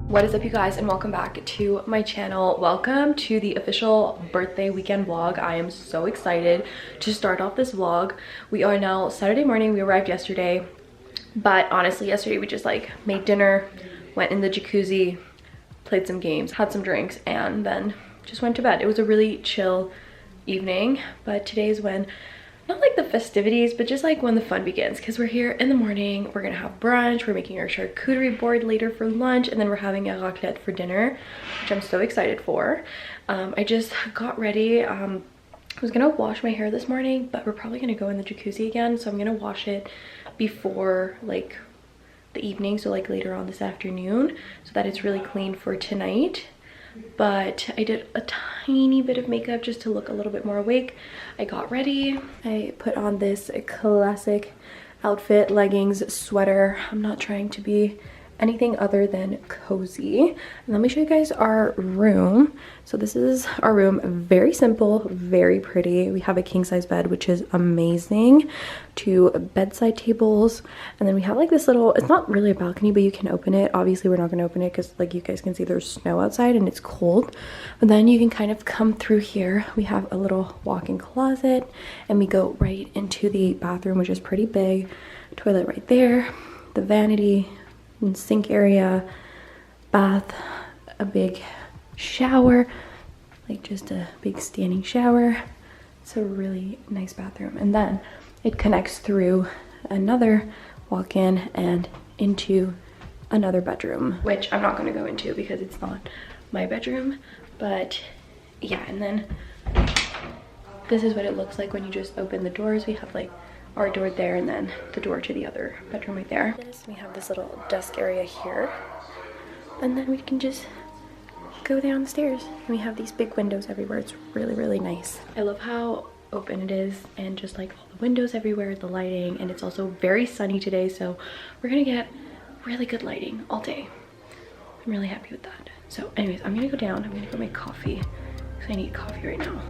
What is up, you guys, and welcome back to my channel. Welcome to the official birthday weekend vlog. I am so excited to start off this vlog. We are now Saturday morning. We arrived yesterday, but honestly yesterday we just like made dinner, went in the jacuzzi, played some games, had some drinks, and then just went to bed. It was a really chill evening, but today is when, not like the festivities, but just like when the fun begins, because we're here in the morning. We're gonna have brunch, we're making our charcuterie board later for lunch, and then we're having a raclette for dinner, which I'm so excited for. I just got ready. I was gonna wash my hair this morning, but we're probably gonna go in the jacuzzi again, so I'm gonna wash it before like the evening, so like later on this afternoon, so that it's really clean for tonight. But I did a tiny bit of makeup just to look a little bit more awake. I got ready. I put on this classic outfit, leggings, sweater. I'm not trying to be anything other than cozy. And let me show you guys our room. So this is our room. Very simple, very pretty. We have a king size bed, which is amazing. 2 bedside tables, and then we have like this little, it's not really a balcony, but you can open it. Obviously we're not going to open it because like you guys can see there's snow outside and it's cold, but then you can kind of come through here. We have a little walk-in closet, and we go right into the bathroom, which is pretty big. Toilet right there, the vanity and sink area, bath, a big shower, like just a big standing shower. It's a really nice bathroom, and then it connects through another walk-in and into another bedroom, which I'm not going to go into because it's not my bedroom. But yeah, and then this is what it looks like when you just open the doors. We have like our door there, and then the door to the other bedroom right there. We have this little desk area here, and then we can just go downstairs. And we have these big windows everywhere. It's really, really nice. I love how open it is, and just like all the windows everywhere, the lighting, and it's also very sunny today, so we're gonna get really good lighting all day. I'm really happy with that. So anyways, I'm gonna go down. I'm gonna go make coffee because I need coffee right now.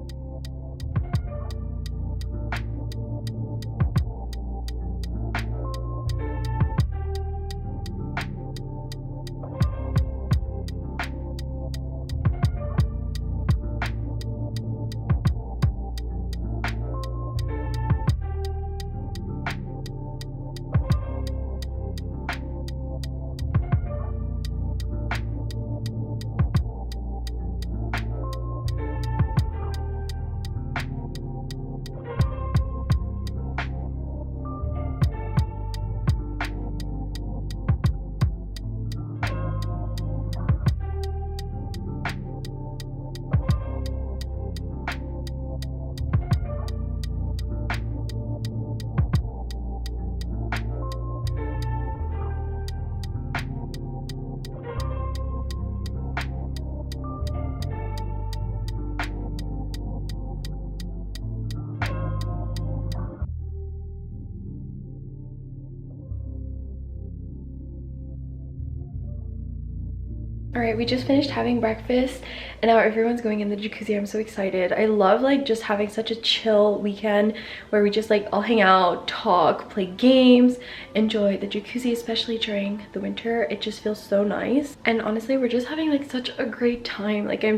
All right, we just finished having breakfast and now everyone's going in the jacuzzi. I'm so excited. I love like just having such a chill weekend where we just like all hang out, talk, play games, enjoy the jacuzzi, especially during the winter. It just feels so nice. And honestly, we're just having like such a great time. Like I'm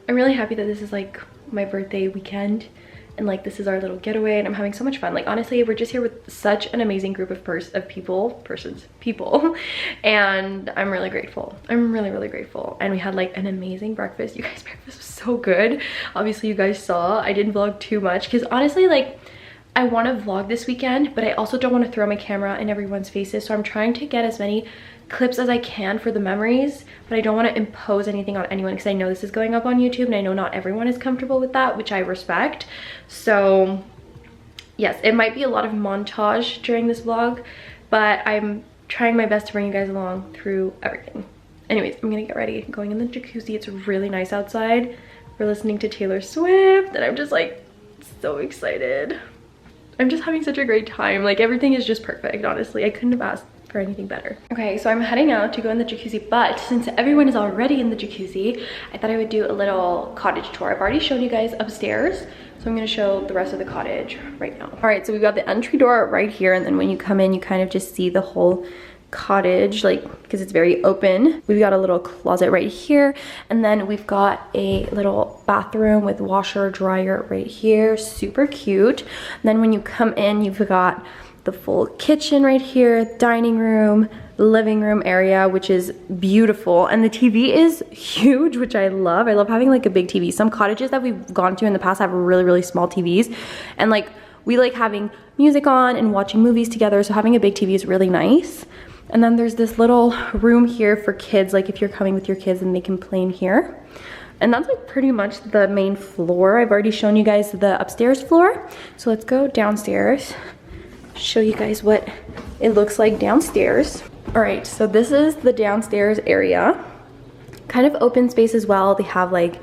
really happy that this is like my birthday weekend, and like this is our little getaway, and I'm having so much fun. Like honestly, we're just here with such an amazing group of people, and I'm really grateful. I'm really grateful. And we had like an amazing breakfast. You guys, breakfast was so good. Obviously you guys saw I didn't vlog too much because honestly, like I want to vlog this weekend, but I also don't want to throw my camera in everyone's faces, so I'm trying to get as many clips as I can for the memories, but I don't want to impose anything on anyone because I know this is going up on YouTube, and I know not everyone is comfortable with that, which I respect. So yes, it might be a lot of montage during this vlog, but I'm trying my best to bring you guys along through everything. Anyways, I'm gonna get ready, going in the jacuzzi. It's really nice outside. We're listening to Taylor Swift, and I'm just like so excited. I'm just having such a great time. Like everything is just perfect, honestly. I couldn't have asked for anything better. Okay, so I'm heading out to go in the jacuzzi, but since everyone is already in the jacuzzi, I thought I would do a little cottage tour. I've already shown you guys upstairs, so I'm gonna show the rest of the cottage right now. All right, so we've got the entry door right here, and then when you come in, you kind of just see the whole cottage, like, because it's very open. We've got a little closet right here, and then we've got a little bathroom with washer dryer right here, super cute. And then when you come in, you've got the full kitchen right here, dining room, living room area, which is beautiful, and the TV is huge, which I love. I love having like a big TV. Some cottages that we've gone to in the past have really small TVs, and like we like having music on and watching movies together, so having a big TV is really nice. And then there's this little room here for kids, like if you're coming with your kids and they can play in here. And that's like pretty much the main floor. I've already shown you guys the upstairs floor. So let's go downstairs, show you guys what it looks like downstairs. All right, so this is the downstairs area. Kind of open space as well. They have like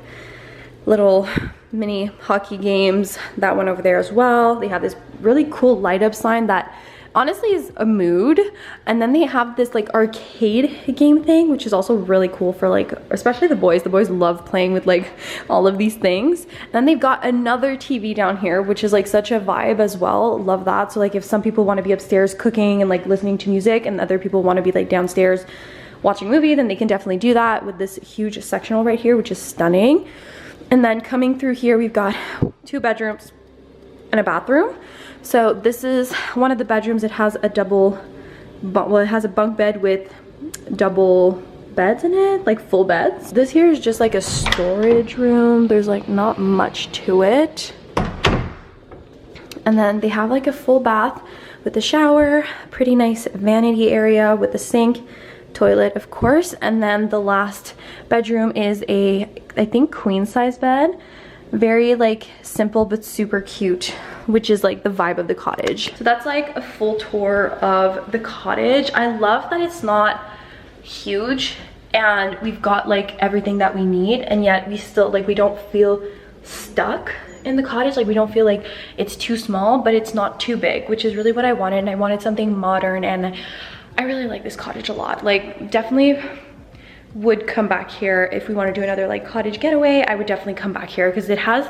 little mini hockey games, that one over there as well. They have this really cool light up sign that honestly is a mood. And then they have this like arcade game thing, which is also really cool for like, especially the boys. The boys love playing with like all of these things. And then they've got another TV down here, which is like such a vibe as well. Love that. So like if some people want to be upstairs cooking and like listening to music, and other people want to be like downstairs watching a movie, then they can definitely do that with this huge sectional right here, which is stunning. And then coming through here, we've got 2 bedrooms and a bathroom. So this is one of the bedrooms. It has a it has a bunk bed with double beds in it, like full beds. This here is just like a storage room. There's like not much to it. And then they have like a full bath with a shower, pretty nice vanity area with a sink, toilet of course. And then the last bedroom is a, I think, queen size bed. Very like simple but super cute, which is like the vibe of the cottage. So that's like a full tour of the cottage. I love that it's not huge and we've got like everything that we need, and yet we still like, we don't feel stuck in the cottage. Like we don't feel like it's too small, but it's not too big, which is really what I wanted. And I wanted something modern, and I really like this cottage a lot. Like definitely would come back here if we want to do another like cottage getaway. I would definitely come back here because it has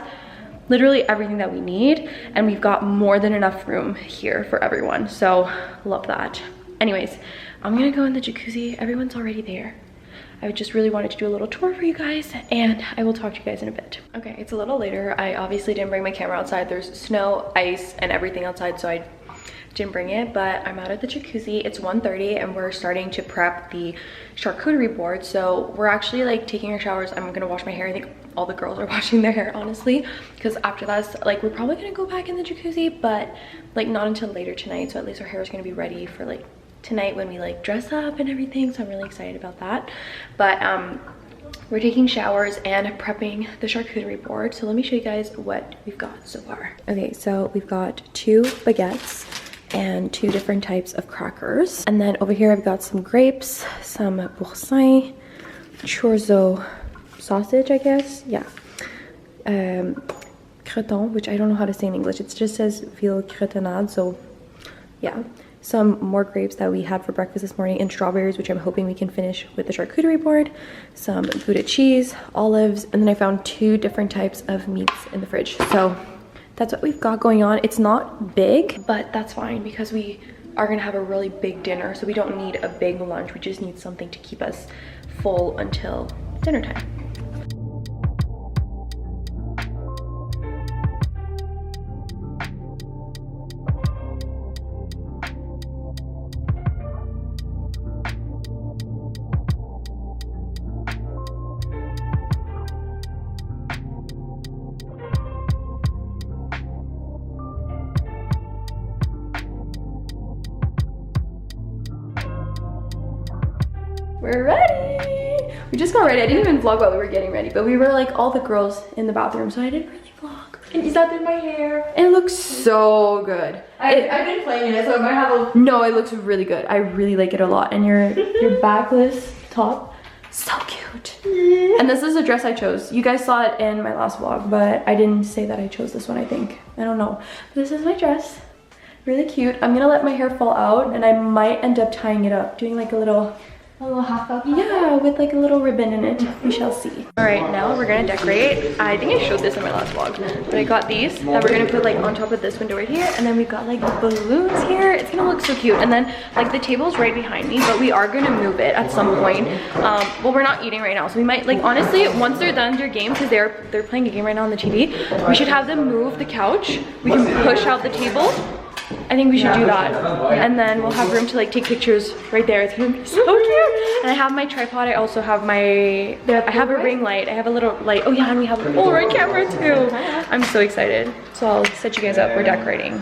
literally everything that we need, and we've got more than enough room here for everyone. So love that. Anyways, I'm gonna go in the jacuzzi. Everyone's already there. I just really wanted to do a little tour for you guys, and I will talk to you guys in a bit. Okay, it's a little later. I obviously didn't bring my camera outside. There's snow, ice, and everything outside, so I didn't bring it, but I'm out at the jacuzzi. It's 1:30 and we're starting to prep the charcuterie board. So we're actually like taking our showers. I'm gonna wash my hair. I think all the girls are washing their hair, honestly, because after that's like, we're probably gonna go back in the jacuzzi, but like not until later tonight. So at least our hair is gonna be ready for like tonight when we like dress up and everything. So I'm really excited about that. But we're taking showers and prepping the charcuterie board. So let me show you guys what we've got so far. Okay, so we've got 2 baguettes and 2 different types of crackers. And then over here I've got some grapes, some boursin, chorizo sausage, I guess. Yeah. Creton, which I don't know how to say in English. It just says veal cretonade, so yeah. Some more grapes that we had for breakfast this morning, and strawberries, which I'm hoping we can finish with the charcuterie board. Some Gouda cheese, olives, and then I found 2 different types of meats in the fridge. So that's what we've got going on. It's not big, but that's fine because we are gonna have a really big dinner, so we don't need a big lunch. We just need something to keep us full until dinner time. We're ready. We just got ready. I didn't even vlog while we were getting ready, but we were like all the girls in the bathroom, so I didn't really vlog. And you did my hair. It looks so good. I've been playing it, so I'm gonna have a... No, it looks really good. I really like it a lot. And your backless top, so cute. And this is a dress I chose. You guys saw it in my last vlog, but I didn't say that I chose this one, I think. I don't know. But this is my dress. Really cute. I'm gonna let my hair fall out, and I might end up tying it up, doing like a little half up. Yeah, with like a little ribbon in it. We shall see. All right, now we're gonna decorate. I think I showed this in my last vlog, but I got these that we're gonna put like on top of this window right here, and then we've got like balloons here. It's gonna look looks so cute. And then like the table's right behind me, but we are gonna move it at some point. Well, we're not eating right now, so we might, like, honestly, once they're done their game, because they're playing a game right now on the TV, we should have them move the couch. We can push out the table. I think we should do that, and then we'll have room to like take pictures right there. It's gonna be so cute. And I have my tripod. I also have I have a ring light. I have a little light. Oh yeah, and we have a Polaroid camera too. I'm so excited. So I'll set you guys up. We're decorating.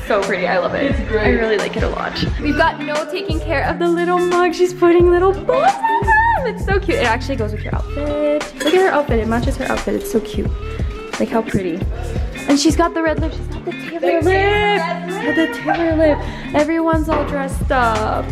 So pretty, I love it. I really like it a lot. We've got No taking care of the little mug. She's putting little bows on them. It's so cute. It actually goes with your outfit. Look at her outfit, it matches her outfit. It's so cute. Like how pretty. And she's got the red lip. She's got the Taylor lip. The Taylor lip. Everyone's all dressed up.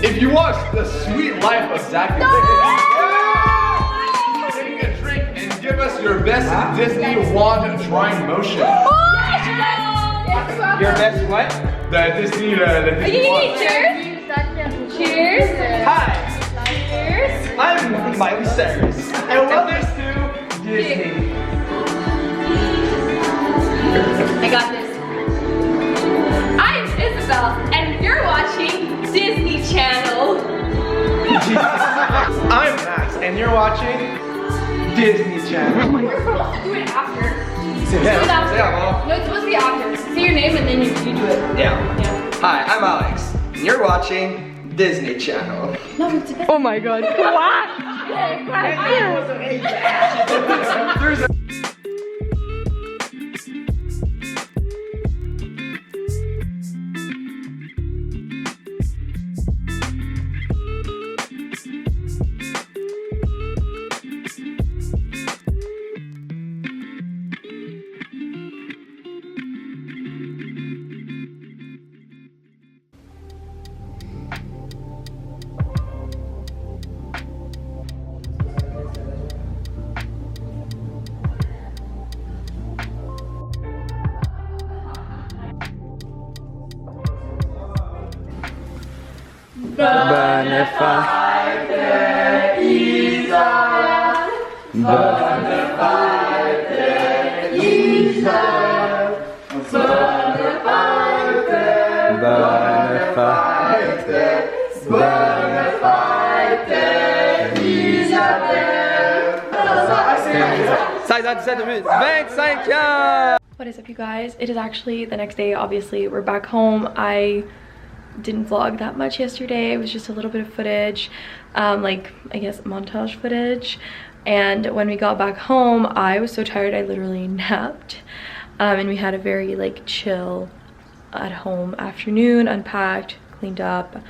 If you watch The Sweet Life of Zach, take a drink and give us your best Disney wand drawing motion. Your best what? The Disney wand. Cheers. Cheers. Hi. Cheers. I'm Miley Cyrus. And welcome to Disney. I got this. I'm Isabel, and you're watching Disney Channel. I'm Max, and you're watching Disney Channel. Do it after. Yeah, No, it's supposed to be after. Say your name and then you do it. yeah. Hi, I'm Alex, and you're watching Disney Channel. No, it's a Oh my god. There's a What is up, you guys? It is actually the next day. Obviously, we're back home. I didn't vlog that much yesterday. It was just a little bit of footage, like I guess montage footage. And when we got back home, I was so tired I literally napped. And we had a very like chill at home afternoon, unpacked, cleaned up and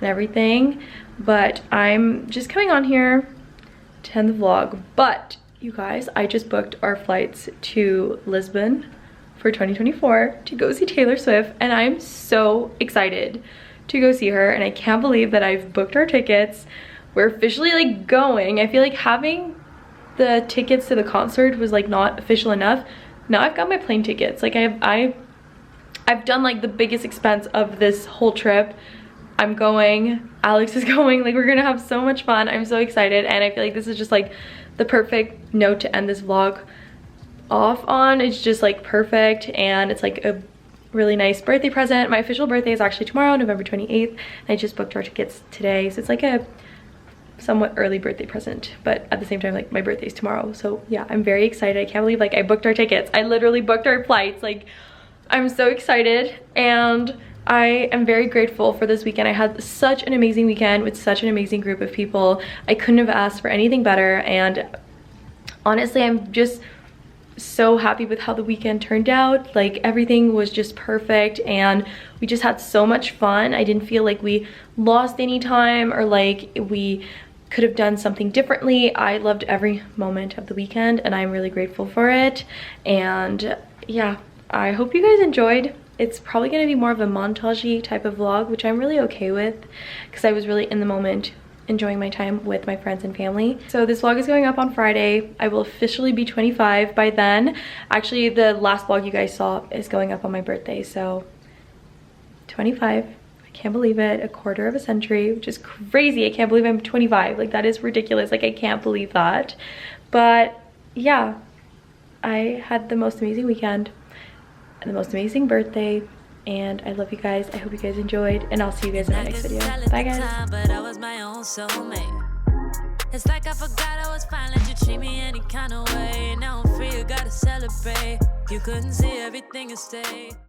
everything. But I'm just coming on here to end the vlog. But you guys, I just booked our flights to Lisbon for 2024 to go see Taylor Swift, and I'm so excited to go see her, and I can't believe that I've booked our tickets. We're officially like going. I feel like having the tickets to the concert was like not official enough. Now I've got my plane tickets. Like I I've done like the biggest expense of this whole trip. I'm going, Alex is going, like we're gonna have so much fun. I'm so excited, and I feel like this is just like the perfect note to end this vlog off on. It's just like perfect, and it's like a really nice birthday present. My official birthday is actually tomorrow, November 28th, and I just booked our tickets today, so it's like a somewhat early birthday present, but at the same time, like my birthday is tomorrow. So yeah, I'm very excited. I can't believe like I booked our tickets. I literally booked our flights. Like I'm so excited, and I am very grateful for this weekend. I had such an amazing weekend with such an amazing group of people. I couldn't have asked for anything better, and honestly, I'm just so happy with how the weekend turned out. Like everything was just perfect, and we just had so much fun. I didn't feel like we lost any time or like we could have done something differently. I loved every moment of the weekend, and I'm really grateful for it. And yeah, I hope you guys enjoyed. It's probably going to be more of a montage-y type of vlog, which I'm really okay with because I was really in the moment enjoying my time with my friends and family. So this vlog is going up on Friday. I will officially be 25 by then. Actually, the last vlog you guys saw is going up on my birthday, so 25. I can't believe it. A quarter of a century, which is crazy. I can't believe I'm 25. Like that is ridiculous. Like I can't believe that. But yeah, I had the most amazing weekend and the most amazing birthday, and I love you guys. I hope you guys enjoyed, and I'll see you guys in the next video. Bye guys. But I was my own soulmate. It's like I forgot I was fine, let you treat me any kind of way. Now I'm free, you gotta celebrate. You couldn't see everything and stay.